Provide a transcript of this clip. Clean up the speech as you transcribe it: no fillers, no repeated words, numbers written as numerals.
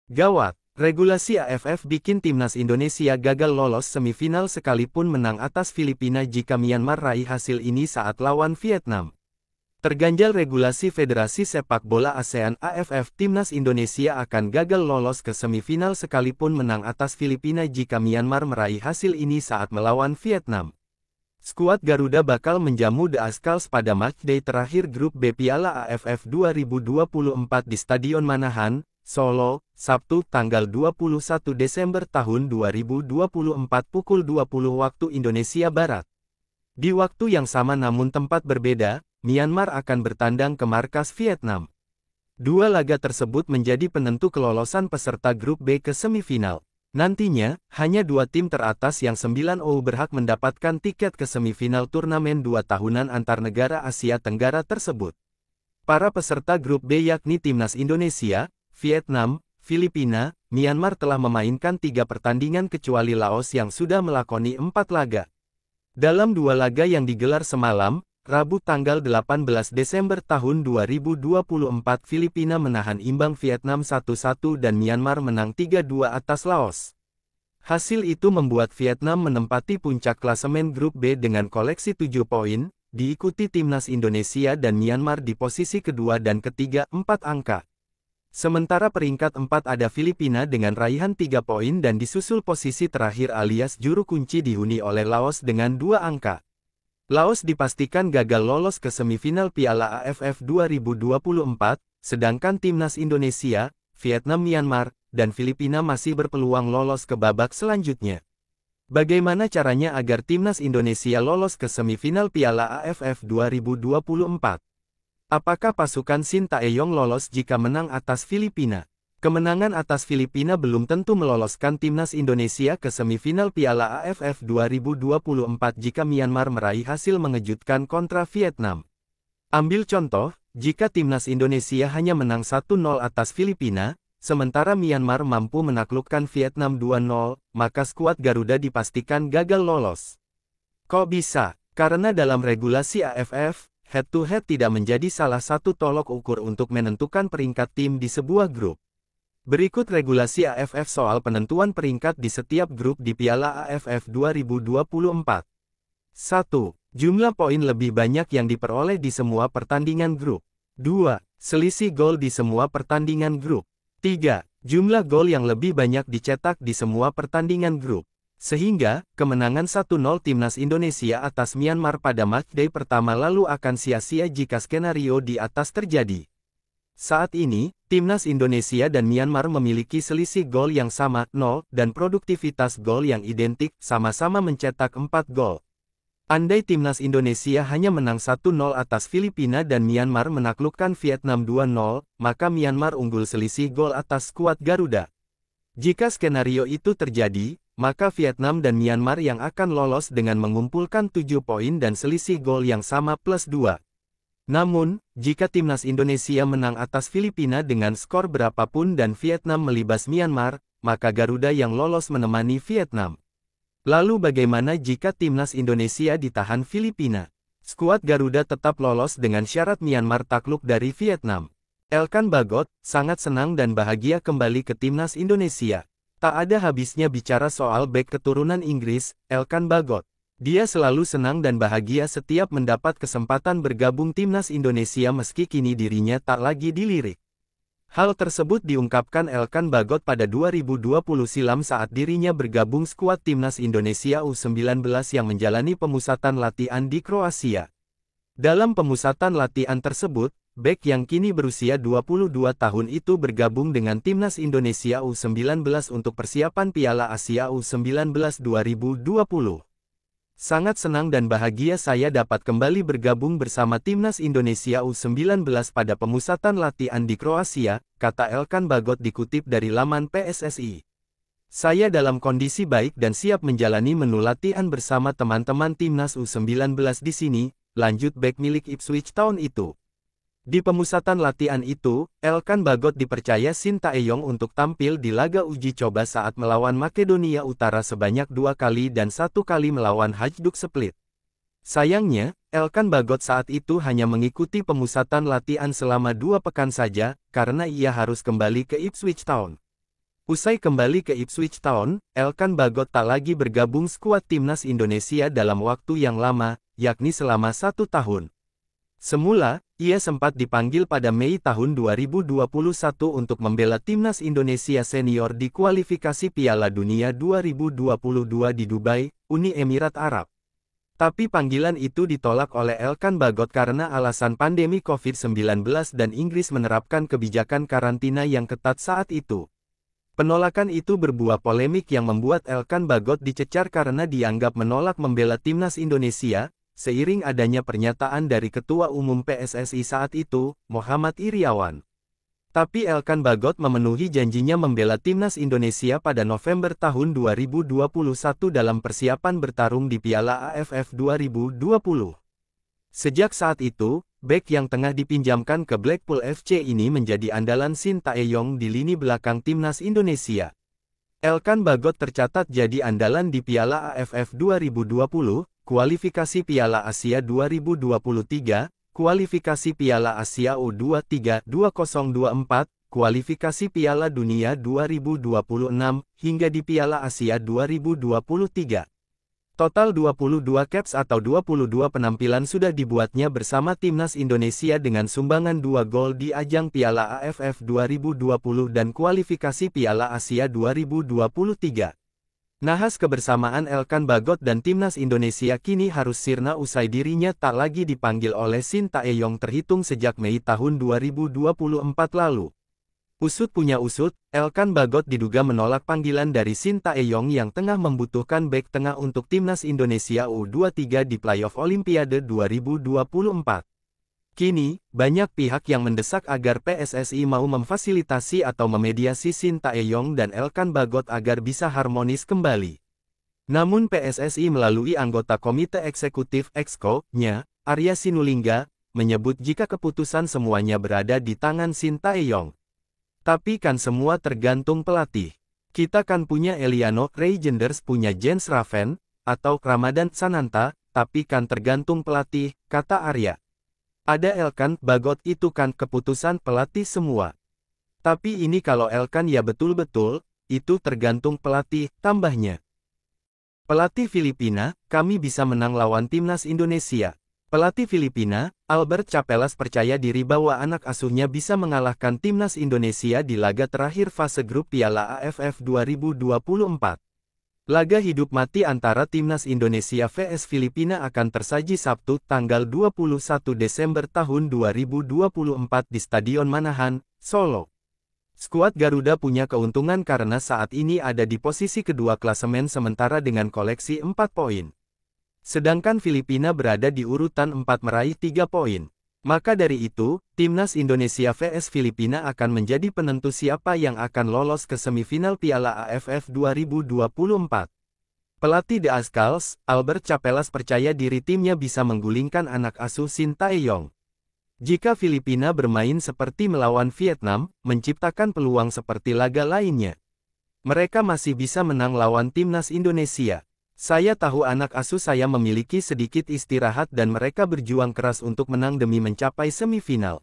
Gawat, regulasi AFF bikin timnas Indonesia gagal lolos semifinal sekalipun menang atas Filipina jika Myanmar raih hasil ini saat lawan Vietnam. Terganjal regulasi Federasi Sepak Bola ASEAN AFF, timnas Indonesia akan gagal lolos ke semifinal sekalipun menang atas Filipina jika Myanmar meraih hasil ini saat melawan Vietnam. Skuad Garuda bakal menjamu The Azkals pada matchday terakhir grup B Piala AFF 2024 di Stadion Manahan, Solo, Sabtu tanggal 21 Desember tahun 2024 pukul 20 waktu Indonesia Barat. Di waktu yang sama namun tempat berbeda, Myanmar akan bertandang ke markas Vietnam. Dua laga tersebut menjadi penentu kelolosan peserta grup B ke semifinal. Nantinya, hanya dua tim teratas yang 9-0 berhak mendapatkan tiket ke semifinal turnamen 2 tahunan antar negara Asia Tenggara tersebut. Para peserta grup B yakni timnas Indonesia, Vietnam, Filipina, Myanmar telah memainkan 3 pertandingan kecuali Laos yang sudah melakoni 4 laga. Dalam 2 laga yang digelar semalam, Rabu tanggal 18 Desember tahun 2024 Filipina menahan imbang Vietnam 1-1 dan Myanmar menang 3-2 atas Laos. Hasil itu membuat Vietnam menempati puncak klasemen grup B dengan koleksi 7 poin, diikuti timnas Indonesia dan Myanmar di posisi kedua dan ketiga 4 angka. Sementara peringkat 4 ada Filipina dengan raihan 3 poin dan disusul posisi terakhir alias juru kunci dihuni oleh Laos dengan 2 angka. Laos dipastikan gagal lolos ke semifinal Piala AFF 2024, sedangkan timnas Indonesia, Vietnam, Myanmar, dan Filipina masih berpeluang lolos ke babak selanjutnya. Bagaimana caranya agar timnas Indonesia lolos ke semifinal Piala AFF 2024? Apakah pasukan Sintayong lolos jika menang atas Filipina? Kemenangan atas Filipina belum tentu meloloskan timnas Indonesia ke semifinal Piala AFF 2024 jika Myanmar meraih hasil mengejutkan kontra Vietnam. Ambil contoh, jika timnas Indonesia hanya menang 1-0 atas Filipina, sementara Myanmar mampu menaklukkan Vietnam 2-0, maka skuad Garuda dipastikan gagal lolos. Kok bisa? Karena dalam regulasi AFF, head-to-head tidak menjadi salah satu tolok ukur untuk menentukan peringkat tim di sebuah grup. Berikut regulasi AFF soal penentuan peringkat di setiap grup di Piala AFF 2024. 1. Jumlah poin lebih banyak yang diperoleh di semua pertandingan grup. 2. Selisih gol di semua pertandingan grup. 3. Jumlah gol yang lebih banyak dicetak di semua pertandingan grup. Sehingga, kemenangan 1-0 timnas Indonesia atas Myanmar pada matchday pertama lalu akan sia-sia jika skenario di atas terjadi. Saat ini, timnas Indonesia dan Myanmar memiliki selisih gol yang sama, 0, dan produktivitas gol yang identik, sama-sama mencetak 4 gol. Andai timnas Indonesia hanya menang 1-0 atas Filipina dan Myanmar menaklukkan Vietnam 2-0, maka Myanmar unggul selisih gol atas skuad Garuda. Jika skenario itu terjadi, maka Vietnam dan Myanmar yang akan lolos dengan mengumpulkan 7 poin dan selisih gol yang sama plus 2. Namun, jika timnas Indonesia menang atas Filipina dengan skor berapapun dan Vietnam melibas Myanmar, maka Garuda yang lolos menemani Vietnam. Lalu bagaimana jika timnas Indonesia ditahan Filipina? Skuad Garuda tetap lolos dengan syarat Myanmar takluk dari Vietnam. Elkan Bagot, sangat senang dan bahagia kembali ke timnas Indonesia. Tak ada habisnya bicara soal bek keturunan Inggris, Elkan Bagot. Dia selalu senang dan bahagia setiap mendapat kesempatan bergabung timnas Indonesia meski kini dirinya tak lagi dilirik. Hal tersebut diungkapkan Elkan Bagot pada 2020 silam saat dirinya bergabung skuad timnas Indonesia U19 yang menjalani pemusatan latihan di Kroasia. Dalam pemusatan latihan tersebut, bek yang kini berusia 22 tahun itu bergabung dengan timnas Indonesia U19 untuk persiapan Piala Asia U19 2020. Sangat senang dan bahagia saya dapat kembali bergabung bersama timnas Indonesia U19 pada pemusatan latihan di Kroasia, kata Elkan Bagot dikutip dari laman PSSI. Saya dalam kondisi baik dan siap menjalani menu latihan bersama teman-teman timnas U19 di sini, lanjut bek milik Ipswich Town itu. Di pemusatan latihan itu, Elkan Bagot dipercaya Sintayong untuk tampil di laga uji coba saat melawan Makedonia Utara sebanyak 2 kali dan 1 kali melawan Hajduk Split. Sayangnya, Elkan Bagot saat itu hanya mengikuti pemusatan latihan selama 2 pekan saja, karena ia harus kembali ke Ipswich Town. Usai kembali ke Ipswich Town, Elkan Bagot tak lagi bergabung skuad timnas Indonesia dalam waktu yang lama, yakni selama 1 tahun. Semula, ia sempat dipanggil pada Mei tahun 2021 untuk membela timnas Indonesia senior di kualifikasi Piala Dunia 2022 di Dubai, Uni Emirat Arab. Tapi panggilan itu ditolak oleh Elkan Bagot karena alasan pandemi COVID-19 dan Inggris menerapkan kebijakan karantina yang ketat saat itu. Penolakan itu berbuah polemik yang membuat Elkan Bagot dicecar karena dianggap menolak membela timnas Indonesia, seiring adanya pernyataan dari Ketua Umum PSSI saat itu, Muhammad Iriawan. Tapi Elkan Bagot memenuhi janjinya membela timnas Indonesia pada November tahun 2021 dalam persiapan bertarung di Piala AFF 2020. Sejak saat itu, bek yang tengah dipinjamkan ke Blackpool FC ini menjadi andalan Shin Tae-yong di lini belakang timnas Indonesia. Elkan Bagot tercatat jadi andalan di Piala AFF 2020, kualifikasi Piala Asia 2023, kualifikasi Piala Asia U23 2024, kualifikasi Piala Dunia 2026, hingga di Piala Asia 2023. Total 22 caps atau 22 penampilan sudah dibuatnya bersama timnas Indonesia dengan sumbangan 2 gol di ajang Piala AFF 2020 dan kualifikasi Piala Asia 2023. Nahas kebersamaan Elkan Bagot dan timnas Indonesia kini harus sirna usai dirinya tak lagi dipanggil oleh Shin Tae-yong terhitung sejak Mei tahun 2024 lalu. Usut punya usut, Elkan Bagot diduga menolak panggilan dari Shin Tae-yong yang tengah membutuhkan bek tengah untuk timnas Indonesia U23 di playoff Olimpiade 2024. Kini, banyak pihak yang mendesak agar PSSI mau memfasilitasi atau memediasi Shin Tae-yong dan Elkan Bagot agar bisa harmonis kembali. Namun PSSI melalui anggota Komite Eksekutif (EXCO)-nya, Arya Sinulinga, menyebut jika keputusan semuanya berada di tangan Shin Tae-yong. Tapi kan semua tergantung pelatih. Kita kan punya Eliano Reijenders, punya Jens Raven, atau Ramadan Sananta, tapi kan tergantung pelatih, kata Arya. Ada Elkan Bagot itu kan keputusan pelatih semua. Tapi ini kalau Elkan ya betul-betul, itu tergantung pelatih, tambahnya. Pelatih Filipina, kami bisa menang lawan timnas Indonesia. Pelatih Filipina, Albert Capelas percaya diri bahwa anak asuhnya bisa mengalahkan timnas Indonesia di laga terakhir fase grup Piala AFF 2024. Laga hidup mati antara timnas Indonesia vs Filipina akan tersaji Sabtu tanggal 21 Desember tahun 2024 di Stadion Manahan, Solo. Skuad Garuda punya keuntungan karena saat ini ada di posisi kedua klasemen sementara dengan koleksi 4 poin. Sedangkan Filipina berada di urutan 4 meraih 3 poin. Maka dari itu, timnas Indonesia vs Filipina akan menjadi penentu siapa yang akan lolos ke semifinal Piala AFF 2024. Pelatih The Ascals, Albert Capelas percaya diri timnya bisa menggulingkan anak asuh Shin Tae-yong. Jika Filipina bermain seperti melawan Vietnam, menciptakan peluang seperti laga lainnya, mereka masih bisa menang lawan timnas Indonesia. Saya tahu anak asuh saya memiliki sedikit istirahat dan mereka berjuang keras untuk menang demi mencapai semifinal.